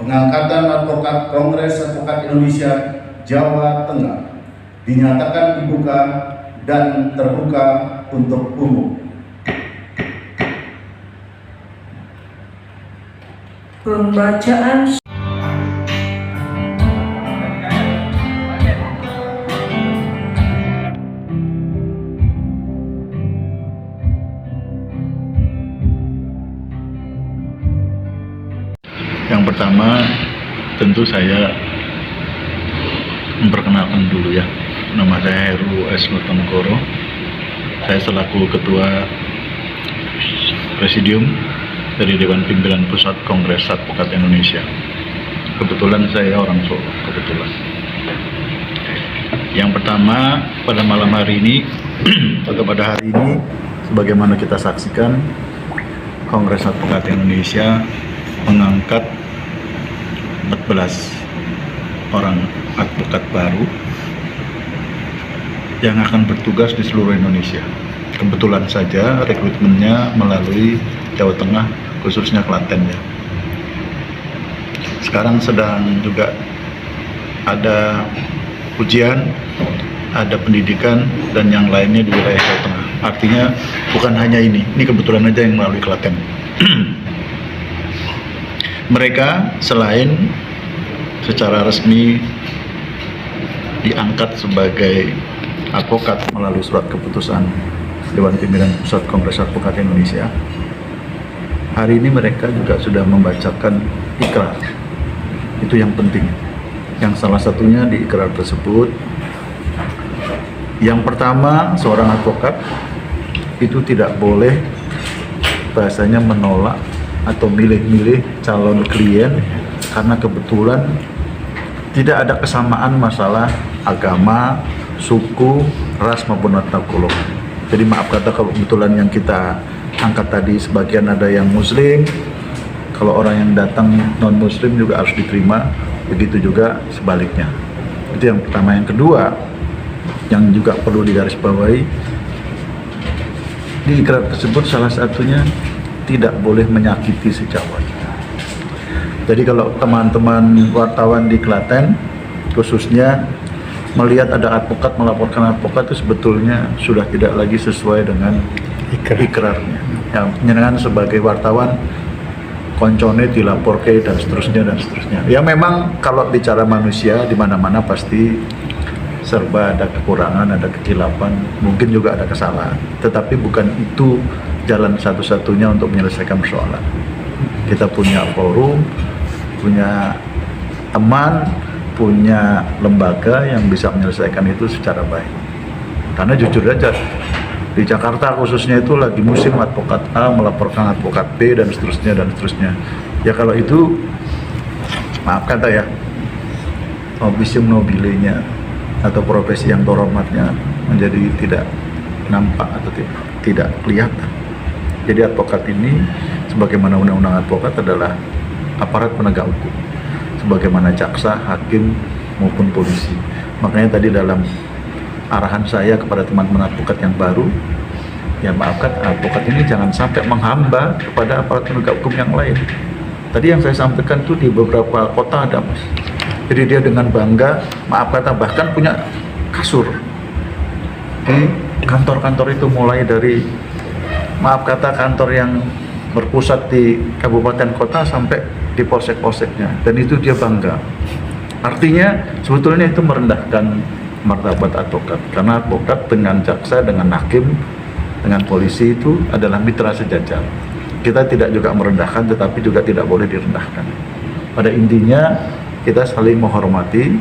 Pengangkatan advokat Kongres Advokat Indonesia Jawa Tengah dinyatakan dibuka dan terbuka untuk umum. Pembacaan Yang pertama, tentu saya memperkenalkan dulu ya. Nama saya Heru S. Nurtanegoro. Saya selaku Ketua Presidium dari Dewan Pimpinan Pusat Kongres Advokat Indonesia. Kebetulan saya orang Solo, kebetulan. Yang pertama, pada malam hari ini, atau pada hari ini, sebagaimana kita saksikan, Kongres Advokat Indonesia mengangkat 14 orang advokat baru yang akan bertugas di seluruh Indonesia. Kebetulan saja rekrutmennya melalui Jawa Tengah, khususnya Klaten ya. Sekarang sedang juga ada ujian, ada pendidikan, dan yang lainnya di wilayah Jawa Tengah. Artinya bukan hanya ini kebetulan aja yang melalui Klaten. Mereka selain secara resmi diangkat sebagai advokat melalui surat keputusan Dewan Pimpinan Pusat Kongres Advokat Indonesia, hari ini mereka juga sudah membacakan ikrar. Itu yang penting. Yang salah satunya di ikrar tersebut, yang pertama, seorang advokat itu tidak boleh bahasanya menolak atau milih-milih calon klien karena kebetulan tidak ada kesamaan masalah agama, suku, ras maupun latar golongan. Jadi maaf kata kalau kebetulan yang kita angkat tadi sebagian ada yang muslim, kalau orang yang datang non muslim juga harus diterima, begitu juga sebaliknya. Itu yang pertama. Yang kedua, yang juga perlu digarisbawahi, di ikrar tersebut salah satunya tidak boleh menyakiti sejawat. Jadi kalau teman-teman wartawan di Klaten khususnya melihat ada advokat melaporkan advokat, itu sebetulnya sudah tidak lagi sesuai dengan ikrarnya. Yang menyenangkan sebagai wartawan koncone dilaporke dan seterusnya dan seterusnya. Ya memang kalau bicara manusia di mana-mana pasti serba ada kekurangan, ada kecilapan, mungkin juga ada kesalahan. Tetapi bukan itu jalan satu-satunya untuk menyelesaikan persoalan. Kita punya forum, punya teman, punya lembaga yang bisa menyelesaikan itu secara baik. Karena jujur aja, di Jakarta khususnya itu lagi musim advokat A melaporkan advokat B dan seterusnya dan seterusnya. Ya kalau itu, maaf kata ya, obisium nobilenya atau profesi yang terhormatnya menjadi tidak nampak atau tidak kelihatan. Jadi advokat ini, sebagaimana undang-undang advokat adalah aparat penegak hukum, sebagaimana jaksa, hakim maupun polisi. Makanya tadi dalam arahan saya kepada teman-teman advokat yang baru, ya maafkan advokat ini jangan sampai menghamba kepada aparat penegak hukum yang lain. Tadi yang saya sampaikan itu di beberapa kota ada mas. Jadi dia dengan bangga, maaf kata bahkan punya kasur. Di kantor-kantor itu mulai dari maaf kata kantor yang berpusat di kabupaten kota sampai di polsek-polseknya, dan itu dia bangga. Artinya sebetulnya itu merendahkan martabat advokat, karena advokat dengan jaksa, dengan hakim, dengan polisi itu adalah mitra sejajar. Kita tidak juga merendahkan, tetapi juga tidak boleh direndahkan. Pada intinya kita saling menghormati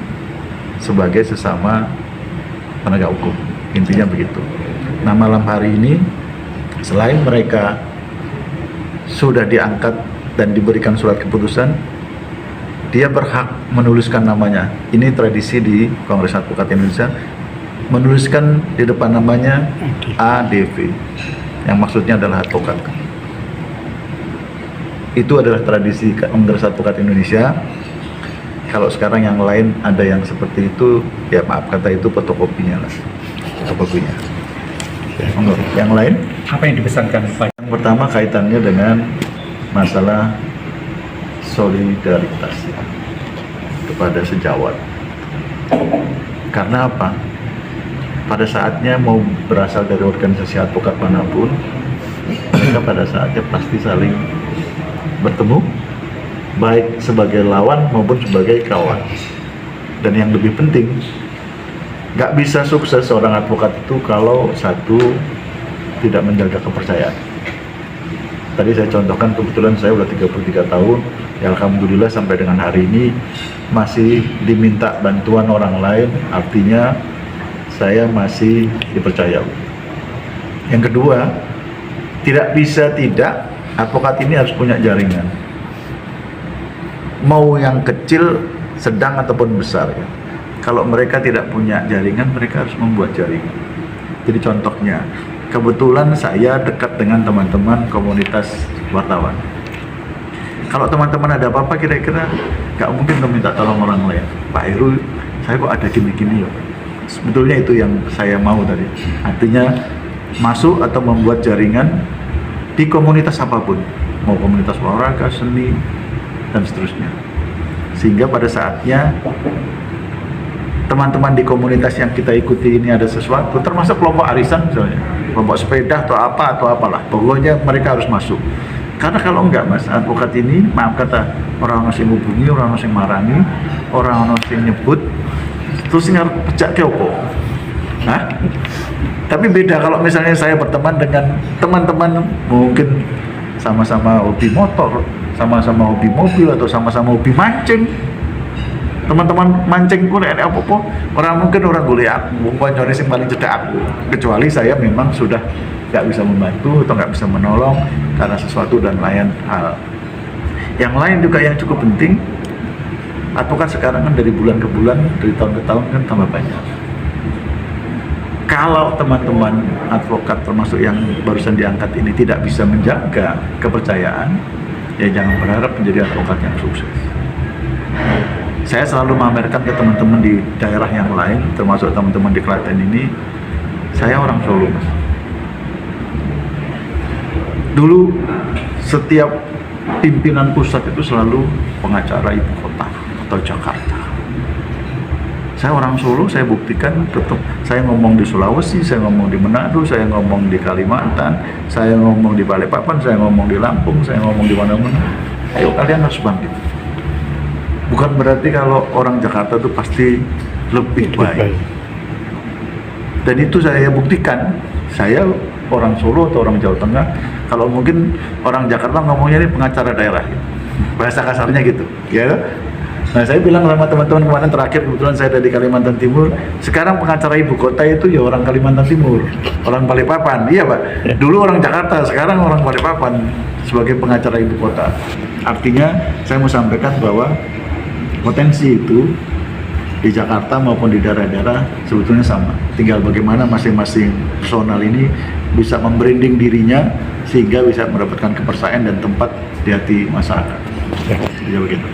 sebagai sesama penegak hukum. Intinya begitu. Nah malam hari ini, selain mereka sudah diangkat dan diberikan surat keputusan, dia berhak menuliskan namanya. Ini tradisi di Kongres Advokat Indonesia, menuliskan di depan namanya ADV, yang maksudnya adalah advokat. Itu adalah tradisi Kongres Advokat Indonesia. Kalau sekarang yang lain ada yang seperti itu, ya maaf kata itu fotokopinya lah, fotokopinya. Yang lain? Apa yang dipesankan Pak? Yang pertama kaitannya dengan masalah solidaritasnya kepada sejawat. Karena apa? Pada saatnya mau berasal dari organisasi advokat manapun, mereka pada saatnya pasti saling bertemu, baik sebagai lawan maupun sebagai kawan. Dan yang lebih penting, nggak bisa sukses seorang advokat itu kalau satu tidak menjaga kepercayaan. Tadi saya contohkan, kebetulan saya udah 33 tahun, ya alhamdulillah sampai dengan hari ini masih diminta bantuan orang lain, artinya saya masih dipercaya. Yang kedua, tidak bisa tidak, advokat ini harus punya jaringan. Mau yang kecil, sedang ataupun besar ya. Kalau mereka tidak punya jaringan, mereka harus membuat jaringan. Jadi contohnya, kebetulan saya dekat dengan teman-teman komunitas wartawan. Kalau teman-teman ada apa-apa, kira-kira nggak mungkin meminta tolong orang lain. Pak Heru, saya kok ada gini-gini ya. Sebetulnya itu yang saya mau tadi. Artinya masuk atau membuat jaringan di komunitas apapun, mau komunitas olahraga, seni, dan seterusnya. Sehingga pada saatnya teman-teman di komunitas yang kita ikuti ini ada sesuatu, termasuk kelompok arisan misalnya, kelompok sepeda atau apalah, pokoknya mereka harus masuk. Karena kalau enggak mas, advokat ini, maaf kata, orang yang hubungi, orang yang marani, orang yang nyebut, terus nggak pecah ke opo. Nah, tapi beda kalau misalnya saya berteman dengan teman-teman mungkin sama-sama hobi motor, sama-sama hobi mobil, atau sama-sama hobi mancing. Teman-teman mancing pun ada apa-apa, orang mungkin orang boleh aku, nyari yang paling cedak aku. Kecuali saya memang sudah nggak bisa membantu atau nggak bisa menolong karena sesuatu dan lain hal. Yang lain juga yang cukup penting, advokat sekarang kan dari bulan ke bulan, dari tahun ke tahun kan tambah banyak. Kalau teman-teman advokat termasuk yang barusan diangkat ini tidak bisa menjaga kepercayaan, ya jangan berharap menjadi advokat yang sukses. Saya selalu memamerkan ke teman-teman di daerah yang lain, termasuk teman-teman di Klaten ini, saya orang Solo mas. Dulu setiap pimpinan pusat itu selalu pengacara ibu kota atau Jakarta. Saya orang Solo, saya buktikan tetap saya ngomong di Sulawesi, saya ngomong di Manado, saya ngomong di Kalimantan, saya ngomong di Balikpapan, saya ngomong di Lampung, saya ngomong di mana-mana. Ayo kalian harus bangkit. Bukan berarti kalau orang Jakarta itu pasti lebih baik. Dan itu saya buktikan. Saya orang Solo atau orang Jawa Tengah, kalau mungkin orang Jakarta ngomongnya ini pengacara daerah, bahasa kasarnya gitu, ya. Nah saya bilang sama teman-teman kemarin terakhir, kebetulan saya dari Kalimantan Timur, sekarang pengacara ibu kota itu ya orang Kalimantan Timur, orang Balikpapan, iya Pak. Dulu orang Jakarta, sekarang orang Balikpapan sebagai pengacara ibu kota. Artinya saya mau sampaikan bahwa potensi itu di Jakarta maupun di daerah-daerah sebetulnya sama. Tinggal bagaimana masing-masing personal ini bisa membranding dirinya sehingga bisa mendapatkan kepercayaan dan tempat di hati masyarakat. Ya begitu.